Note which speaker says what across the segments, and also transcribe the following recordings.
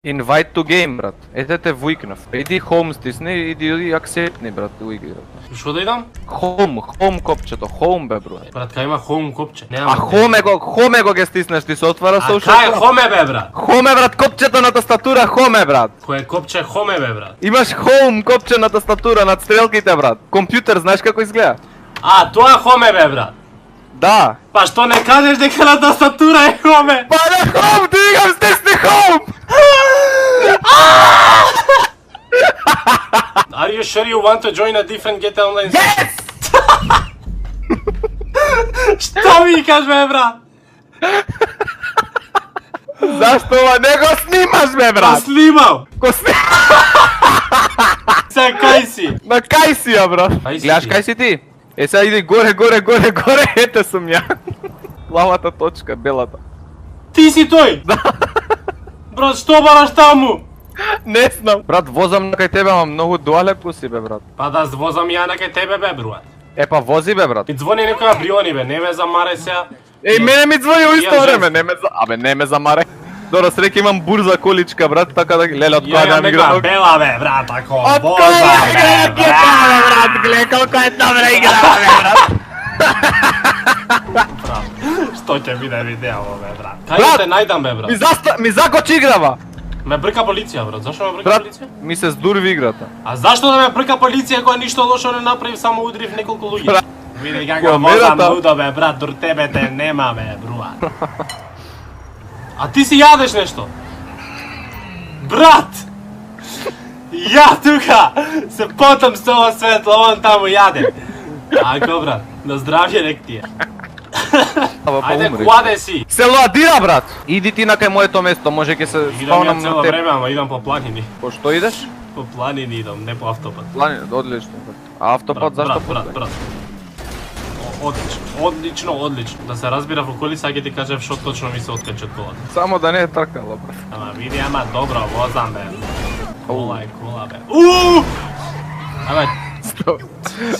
Speaker 1: Invite to game, брат. Ете те вуикнав. Иди home стисни, иди accept-ни, брат, у игри.
Speaker 2: Шо да идам?
Speaker 1: Home копчето, home бе, брат.
Speaker 2: Брат, кај има home копче?
Speaker 1: А home го ге стиснеш, ти се отвара social.
Speaker 2: А кај home бе, брат?
Speaker 1: Home, брат, копчето на тастатура, home, брат.
Speaker 2: Кој копче home бе, брат?
Speaker 1: Имаш home копче на тастатура над стрелките, брат. Компјутер, знаеш како изгледа?
Speaker 2: А, тоа home бе, брат.
Speaker 1: Да.
Speaker 2: Па што не кажеш дека на тастатура е home?
Speaker 1: Па на home, ти игам стисни home!
Speaker 2: Are you sure you want to join a different GTA Online?
Speaker 1: Yes!
Speaker 2: Што викаш бе, брат?
Speaker 1: Зашто ова не го снимаш, бе,
Speaker 2: Па
Speaker 1: брат?
Speaker 2: снимам!
Speaker 1: Ко снимаш?
Speaker 2: Се кај си?
Speaker 1: На кај си ја, брат?
Speaker 2: Кај си
Speaker 1: Гледаш
Speaker 2: ти?
Speaker 1: кај си ти? Е, сега иди горе, ете сум ја. Плавата точка, белата.
Speaker 2: Ти си тој? Брат, што бараш таму?
Speaker 1: Не знам. Брат, возам на кај тебе, ама многу дуалепо си, бе, брат.
Speaker 2: Па да возам ја на кај тебе бе, брат.
Speaker 1: Е, па вози, бе, брат.
Speaker 2: Ми звони некој на Бриони бе, не ме замарај сега.
Speaker 1: Ей, мене ми звони у исто
Speaker 2: Ја,
Speaker 1: време,
Speaker 2: женски.
Speaker 1: не ме замаре. Добро, среќа имам бурза количка, брат, така да леле од која
Speaker 2: Ја
Speaker 1: да ми
Speaker 2: некоја
Speaker 1: играм.
Speaker 2: бела бе, брат, ако
Speaker 1: Од
Speaker 2: возам
Speaker 1: која
Speaker 2: бе,
Speaker 1: игра брат, гледа колко е добра игра, бе, брат.
Speaker 2: брат. Што ќе биде видео бе, брат?
Speaker 1: Брат,
Speaker 2: Кај те најдам бе, брат?
Speaker 1: Ми закочи играва.
Speaker 2: Ме брка полиција, брат. Зашто ме брка
Speaker 1: Брат,
Speaker 2: полиција?
Speaker 1: ми се здурви играта.
Speaker 2: А зашто да ме брка полиција кога ништо лошо не направив, само удрив неколку луѓе?
Speaker 1: Брат,
Speaker 2: Види како возам
Speaker 1: камерата-
Speaker 2: лудо бе, брат, дур тебе те нема бе, брат. А ти си јадеш нешто? Брат! Ја тука се потам со ова светло, он таму јаде. Ако брат, на здравје нек ти е.
Speaker 1: Ава, па
Speaker 2: Ајде,
Speaker 1: умри.
Speaker 2: куаде си?
Speaker 1: Се ладира, брат. Иди ти на кај моето место, може ќе се
Speaker 2: Идам
Speaker 1: спаунам
Speaker 2: ја
Speaker 1: на
Speaker 2: цело
Speaker 1: теб.
Speaker 2: време, ама идам по планини.
Speaker 1: По што идеш?
Speaker 2: По планини идам, не по автопат.
Speaker 1: Плани, одлично. А автопат зашто
Speaker 2: брат. Одлично. Да се разбира во колица, ќе ти кажев што точно ми се откачи од колата.
Speaker 1: Само да не е тркало, брат.
Speaker 2: Ама види, ама добро, возам бе. Кола е кола бе. Абе,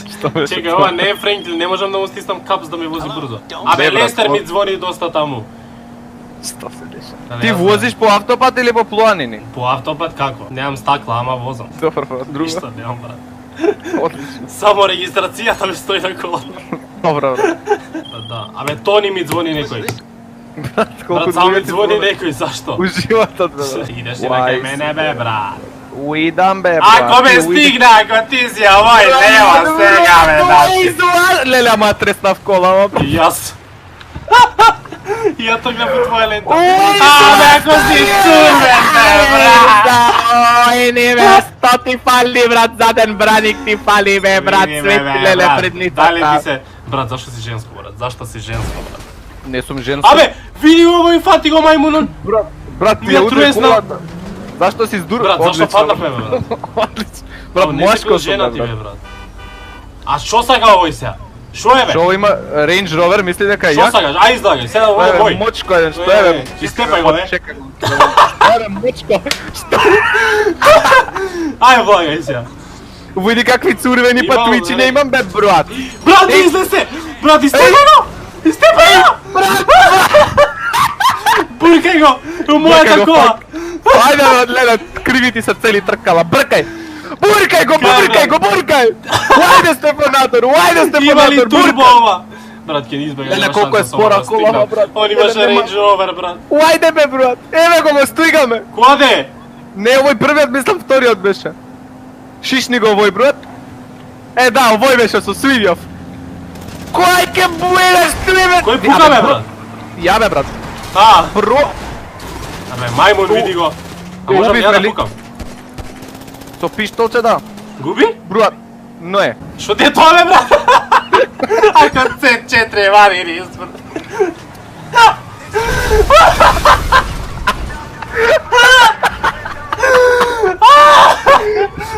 Speaker 1: Што беше?
Speaker 2: чекај, ова не е Френклин, не можам да му стиснам капс да ми вози брзо. Абе,
Speaker 1: Не, брат,
Speaker 2: Лестер ми
Speaker 1: о-
Speaker 2: звони доста таму.
Speaker 1: Што се деша?
Speaker 2: Абе,
Speaker 1: Ти
Speaker 2: јас
Speaker 1: возиш по автопат или по планини?
Speaker 2: По автопат како? Немам стакла, ама возам.
Speaker 1: Добро, брат, друго.
Speaker 2: Ништо немам, брат.
Speaker 1: Одлично.
Speaker 2: Само регистрацијата ми стои на колата.
Speaker 1: Добро, брат.
Speaker 2: Да, абе, Тони ми звони некој.
Speaker 1: Брат, колку
Speaker 2: Брат, само ми
Speaker 1: луѓе ти
Speaker 2: звони
Speaker 1: звонат.
Speaker 2: некој, зашто?
Speaker 1: У животот, бе, брат.
Speaker 2: Идеш ли на кај мене, бе, брат?
Speaker 1: Уидам, бе, брат.
Speaker 2: Ако ме стигна, ако ти си овој лева сега, бе, да.
Speaker 1: Леле, ама треснав кола, ама.
Speaker 2: И јас. И ја тргнав по твоја лента.
Speaker 1: Уј,
Speaker 2: Абе, ако си цурвен, бе, брат.
Speaker 1: Ој, не бе, 100 ти фали, брат, заден браник ти фали, бе, брат,
Speaker 2: Види ме,
Speaker 1: свети,
Speaker 2: бе,
Speaker 1: леле,
Speaker 2: брат.
Speaker 1: пред
Speaker 2: Дали ти
Speaker 1: ницата.
Speaker 2: се... Брат, зашто си женско, брат? Зашто си женско, брат?
Speaker 1: Не сум женско.
Speaker 2: Абе, види овој фати го мајмунон.
Speaker 1: брат, ти
Speaker 2: ми
Speaker 1: ја
Speaker 2: ја
Speaker 1: удри
Speaker 2: труесна.
Speaker 1: колата. Зашто си здур?
Speaker 2: Брат, зашто фатавме, бе, брат?
Speaker 1: Одлично. Брат,
Speaker 2: Не си
Speaker 1: мошко
Speaker 2: бил
Speaker 1: сум,
Speaker 2: жена
Speaker 1: бе,
Speaker 2: ти, бе,
Speaker 1: брат.
Speaker 2: брат. А шо сака овој сега? Шо е, бе?
Speaker 1: Шо има Range Rover, мисли дека е
Speaker 2: Шо
Speaker 1: јак?
Speaker 2: сакаш? Ај излагај, сега
Speaker 1: Тоа е
Speaker 2: овој.
Speaker 1: мочко еден, што е, бе?
Speaker 2: Истепај го, не?
Speaker 1: Чекај го. Што е, бе, мочко?
Speaker 2: Ај влагај сега.
Speaker 1: Види какви цурвени
Speaker 2: Имам,
Speaker 1: патуици не
Speaker 2: бе.
Speaker 1: имам, бе, брат.
Speaker 2: Брат, излезе! Брат, истепај го! Истепај го! Буркај го! У мојата
Speaker 1: го,
Speaker 2: кола!
Speaker 1: Ајде, брат, леле, криви ти се цели тркала, бркај! Буркај го, буркај го, буркај! Ајде, Стефанатор, ајде,
Speaker 2: Има ли
Speaker 1: Стефанатор,
Speaker 2: турбо
Speaker 1: буркај!
Speaker 2: ова? Брат, ќе ни избега.
Speaker 1: Леле,
Speaker 2: нема
Speaker 1: колко е
Speaker 2: шанса со
Speaker 1: спора
Speaker 2: ова да
Speaker 1: кола,
Speaker 2: стигнам.
Speaker 1: брат.
Speaker 2: Он имаше
Speaker 1: Леле, нема-
Speaker 2: Range Rover, брат.
Speaker 1: Ајде, бе, брат! Еве го, ме стигаме!
Speaker 2: Куаде?
Speaker 1: Не, овој првиот, мислам, вториот беше. Шишни го овој, брат. Е, да, овој беше со Свивјов. Кој ке буелеш, Свиве?
Speaker 2: Кој пука, бе, брат?
Speaker 1: Ја, бе, брат.
Speaker 2: А,
Speaker 1: Бро...
Speaker 2: абе, мајмун, види го. А можам
Speaker 1: Убив,
Speaker 2: ја да
Speaker 1: нели?
Speaker 2: пукам?
Speaker 1: Со пиштолче, да.
Speaker 2: Губи?
Speaker 1: Брат, но е.
Speaker 2: Шо ти е тоа, бе, брат? Ако C4 вари ниспор.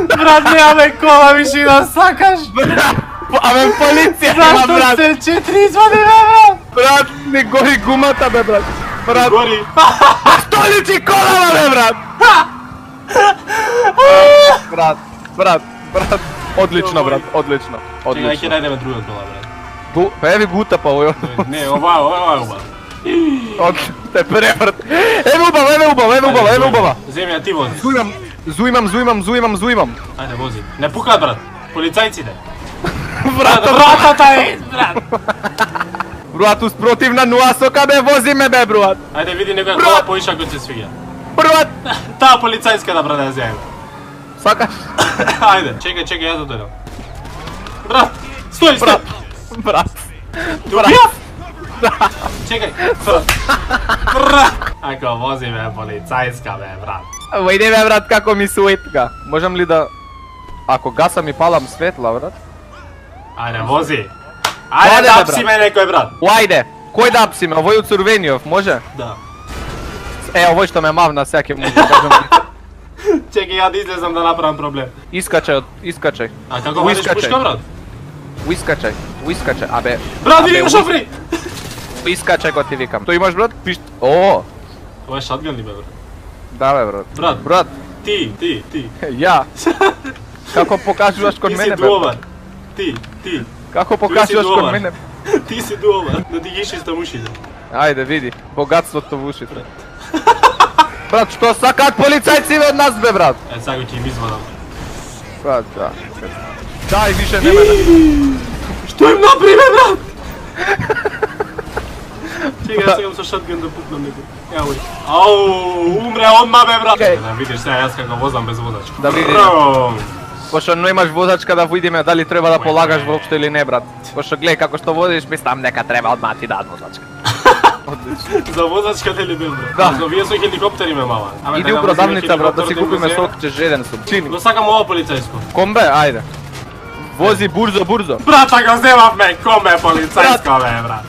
Speaker 2: Брат, немаме кола виши да сакаш.
Speaker 1: Абе, полиција, има,
Speaker 2: Зашто
Speaker 1: брат.
Speaker 2: C4 извади, бе, брат?
Speaker 1: Брат, не гори гумата, бе, брат. Брат,
Speaker 2: Гори.
Speaker 1: столици колава, бе, брат. Брат. Одлично, брат, одлично.
Speaker 2: Чекај, ќе
Speaker 1: Одлично.
Speaker 2: најдеме друга кола, брат.
Speaker 1: Па еви гута, па овој.
Speaker 2: Не, ова.
Speaker 1: Од те преврт. Еве убава.
Speaker 2: Земи, а ти вози.
Speaker 1: Зуимам.
Speaker 2: Ајде, вози. Не пукаат, брат. Полицајците.
Speaker 1: Вратата
Speaker 2: е, брат.
Speaker 1: Брат, успротивна нуа сока бе, вози ме бе, брат.
Speaker 2: Ајде, види некоја кола поиша кој се свиѓа.
Speaker 1: Брат.
Speaker 2: Таа полицајска да брат, ја зеем.
Speaker 1: Сакаш?
Speaker 2: Ајде, чекај, јас да дојдам. Брат, стој.
Speaker 1: Брат.
Speaker 2: Добија? Чекај, брат. Ако вози ме полицајска бе, брат.
Speaker 1: Ојде бе, брат, како ми суетка. Можам ли да... Ако гасам и палам светла, брат?
Speaker 2: Ајде, вози. Ајде да апси ме некој, брат.
Speaker 1: Ајде, кој да апси ме? Овој од Црвениов, може?
Speaker 2: Да.
Speaker 1: Овој што ме мавна сеќе може да кажам.
Speaker 2: Чекај, ја да излезам да направам проблем.
Speaker 1: Искачај.
Speaker 2: А како вадиш пушка, брат?
Speaker 1: Искачај. Абе...
Speaker 2: Брат, види го шофри!
Speaker 1: Искачај го ти викам. Тој имаш, брат? Пишт... О!
Speaker 2: Ова е шатган ли бе, брат?
Speaker 1: Да бе, брат.
Speaker 2: Брат. Ти.
Speaker 1: Ја. Како покажуваш кон мене, бе?
Speaker 2: Ти си дуовар. Ти.
Speaker 1: Како покажуваш кон мене?
Speaker 2: Ти си дуовар. Да ти ги шистам ушите.
Speaker 1: Ајде, види. Богатството во ушите. Брат, што сакаат полицајци од нас, бе, брат?
Speaker 2: Сега ќе им извадам.
Speaker 1: Брат, да. Дај, више не ме.
Speaker 2: Што им направи, бе, брат? Чекај, сега со шатган да пукнам некој. Ево. Ау, умре одма, бе, брат. Да видиш сега јас како возам без возачка.
Speaker 1: Да видиш. Пошто немаш возачка да видиме дали треба да полагаш воопшто или не, брат. Пошто гледај како што водиш, мислам дека треба одма ти дадат возачка.
Speaker 2: За возачката ли бе, брат?
Speaker 1: Да.
Speaker 2: Но вие со хеликоптери ме мава.
Speaker 1: Иди у продавница, брат, да си купиме сокче жеден сум. Чини.
Speaker 2: Но сакам ова полицајско.
Speaker 1: Комбе, ајде. Вози бурзо.
Speaker 2: Брата, го земавме, комбе полицајско, бе, брат.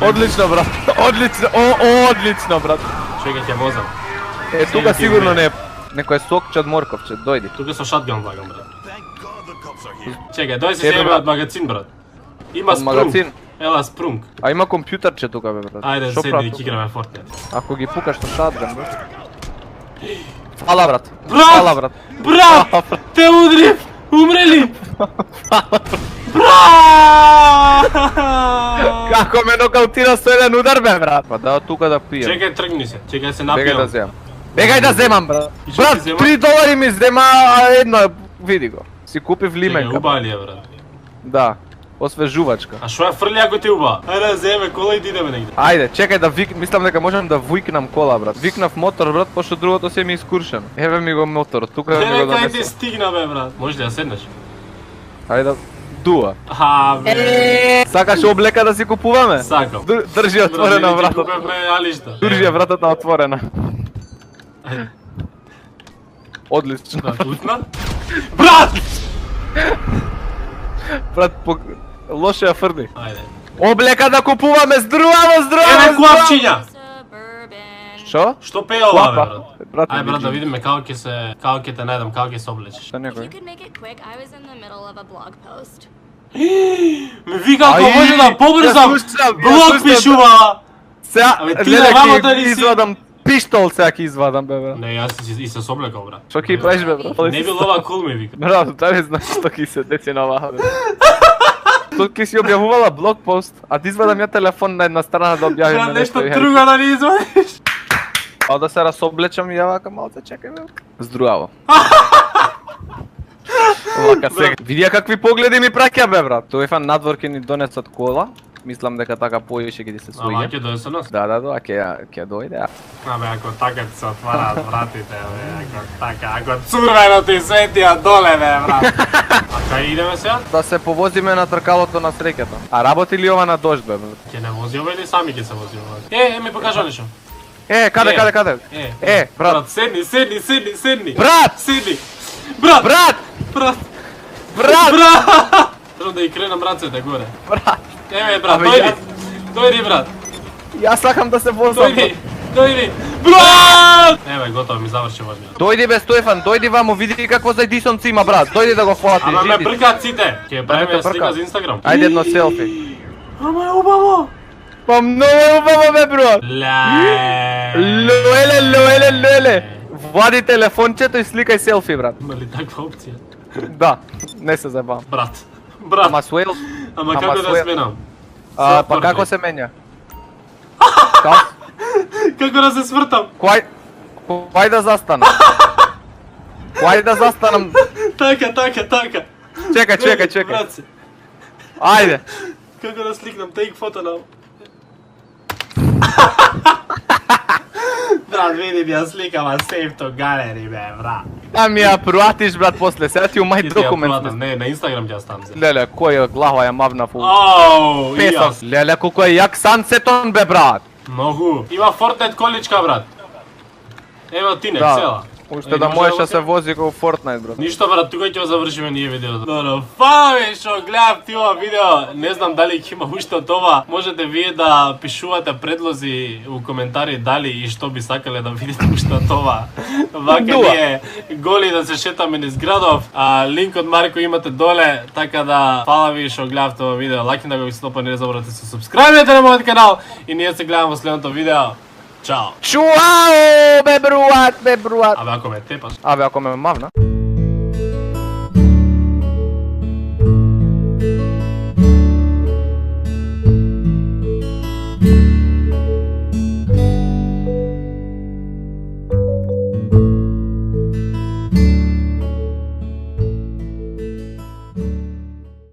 Speaker 1: Одлично, брат. Одлично, брат.
Speaker 2: Чекај, ќе возам.
Speaker 1: Тука сигурно не е некој сокче од морковче, дојди.
Speaker 2: Тука со шатган влагам, брат. Чекај, дој се земе од магазин, брат. Има спрунг. Ела спрунг.
Speaker 1: А има компјутерче тука, бе, брат.
Speaker 2: Ајде, седни да играме Fortnite.
Speaker 1: Ако ги пукаш со шатган, брат. Фала, брат.
Speaker 2: Брат! Те удрив! Умре ли? Брат!
Speaker 1: Како ме нокаутира со еден удар, бе, брат. Па да, тука да пијам.
Speaker 2: Чекај, тргни се. Чекај се
Speaker 1: Бегај да
Speaker 2: напијам.
Speaker 1: земам. Бегај да земам, брат.
Speaker 2: И што
Speaker 1: Брат,
Speaker 2: ти зема?
Speaker 1: $3 ми зема, а една, види го. Си купив
Speaker 2: Чекај,
Speaker 1: лименка.
Speaker 2: убава ли е, брат?
Speaker 1: Да, освежувачка.
Speaker 2: А шо ја фрли ако ти убава? Ајде, земе кола и да идеме негде.
Speaker 1: Ајде, чекај да мислам дека можам да вуикнам кола, брат. Викнав мотор, брат, пошто другото се ми искуршено. Еве ми го моторот, тука ми го
Speaker 2: Кај ти
Speaker 1: донесам.
Speaker 2: стигна, бе, брат? Може ли да седнеш?
Speaker 1: Ајде, дуа.
Speaker 2: Бе.
Speaker 1: Сакаш облека да си купуваме?
Speaker 2: Сакам.
Speaker 1: Држи отворена вратата.
Speaker 2: Купевме алишта.
Speaker 1: Држи ја вратата отворена.
Speaker 2: Ајде.
Speaker 1: Одлично.
Speaker 2: Да, тутна. Брат!
Speaker 1: Брат, лоше ја фрли.
Speaker 2: Ајде.
Speaker 1: Облека да купуваме, здраво!
Speaker 2: Еве клапчиња!
Speaker 1: Шо?
Speaker 2: Што пее ова, бе,
Speaker 1: Клапа.
Speaker 2: брат? Ај, брат, да видиме како ќе те најдам, како ќе се облечеш.
Speaker 1: Што
Speaker 3: If
Speaker 1: некој?
Speaker 3: you could make it quick, I was in the middle of a blog post.
Speaker 2: Ме вика ако
Speaker 1: Ај,
Speaker 2: може да побрзам,
Speaker 1: ја слушам, ја
Speaker 2: блог
Speaker 1: слушам.
Speaker 2: пишува!
Speaker 1: Сега,
Speaker 2: Абе, ти
Speaker 1: леле,
Speaker 2: на работа
Speaker 1: ќе
Speaker 2: ли си?
Speaker 1: извадам пиштол, сега ќе извадам, бе, брат.
Speaker 2: Не, јас и се соблекал, брат.
Speaker 1: Што ќе правиш, бе, брат?
Speaker 2: Не бил ова кул, ми вика.
Speaker 1: Брат, дали знаеш што ќе се деси на оваа, бе? Тоа ќе си објавувала блог пост, а да извадам ја телефон на една страна да објавиме
Speaker 2: Брат, нешто
Speaker 1: и
Speaker 2: друго да ни извадиш.
Speaker 1: А да се расоблечам и ја вака малце чекај, бе. Здраво. Вака сега. Видија какви погледи ми праќа, бе, брат. Тој фан надвор ќе ни донесат кола. Мислам дека така поише ќе ти се
Speaker 2: Ама
Speaker 1: свиѓа.
Speaker 2: ќе дојде со нас.
Speaker 1: Да, а ќе дојде.
Speaker 2: Абе, ако така ти се отвараат вратите, бе, ако така, ако цурвено ти светија доле, бе, брат. А кај идеме сега?
Speaker 1: Да се повозиме на тркалото на среќата. А работи ли ова на дожд, бе? Брат?
Speaker 2: Ќе не вози ова или сами ќе се вози ова? Ми покажа нешто.
Speaker 1: Каде? Брат.
Speaker 2: Седни.
Speaker 1: Брат!
Speaker 2: Седни. Брат!
Speaker 1: Брат!
Speaker 2: Брат!
Speaker 1: Брат!
Speaker 2: Требам да ги кренам рацете горе.
Speaker 1: Брат!
Speaker 2: Еве, брат,
Speaker 1: Абе,
Speaker 2: дојди! Дојди, брат!
Speaker 1: Јас сакам да се возам.
Speaker 2: Дојди! Брат! Еве, готово, ми заврши возмија.
Speaker 1: Дојди бе, Стојфан, дојди ваму, види какво за дисонци има, брат. Дојди да го фати.
Speaker 2: Ама ме бркаат сите! Ќе правиме слика за Инстаграм.
Speaker 1: Ајде едно селфи.
Speaker 2: Ама е убаво!
Speaker 1: Па многу е убаво, бе, брат. Леле. Вади телефончето и сликај селфи, брат.
Speaker 2: Има ли таква опција?
Speaker 1: Да, не се забавам.
Speaker 2: Брат.
Speaker 1: Ама суел.
Speaker 2: Ама како да сменам?
Speaker 1: Па како се менја?
Speaker 2: Како да се свртам?
Speaker 1: Кој да застанам? Кој да застанам?
Speaker 2: Така.
Speaker 1: Чекај.
Speaker 2: Брат се.
Speaker 1: Ајде.
Speaker 2: Како да сликнам, take фото на... Брат, види ми ја сликама save to gallery, бе, брат.
Speaker 1: А ми ја пруатиш, брат, после. Сега ти у мај
Speaker 2: Ти ја
Speaker 1: документ.
Speaker 2: пратам, не, на Инстаграм ќе ја ставам за.
Speaker 1: Леле, која глава ја мавна фу.
Speaker 2: Ау, и
Speaker 1: Песок.
Speaker 2: јас.
Speaker 1: Леле, колко е јак сансетон, бе, брат.
Speaker 2: Многу. Има Fortnite количка, брат. Ева ти не,
Speaker 1: Да.
Speaker 2: цела.
Speaker 1: Уште да можеш да се вози како Fortnite, брат.
Speaker 2: Ништо, брат, тука ќе го завршиме ние видеото. Добро, фала ви што гледавте ова видео. Не знам дали ќе има уште од ова. Можете вие да пишувате предлози у коментари дали и што би сакале да видите уште од ова. Вака ние голи да се шетаме низ градов. Линкот Марко имате доле, така да фала ви што гледавте ова видео. Лаки да го ви стопа, не заборавате се субскрајбите на мојот канал и ние се гледаме во следното видео. Чао!
Speaker 1: Чуао, бе, бруат.
Speaker 2: Абе ако ме тепаш.
Speaker 1: Абе, ако ме мавна.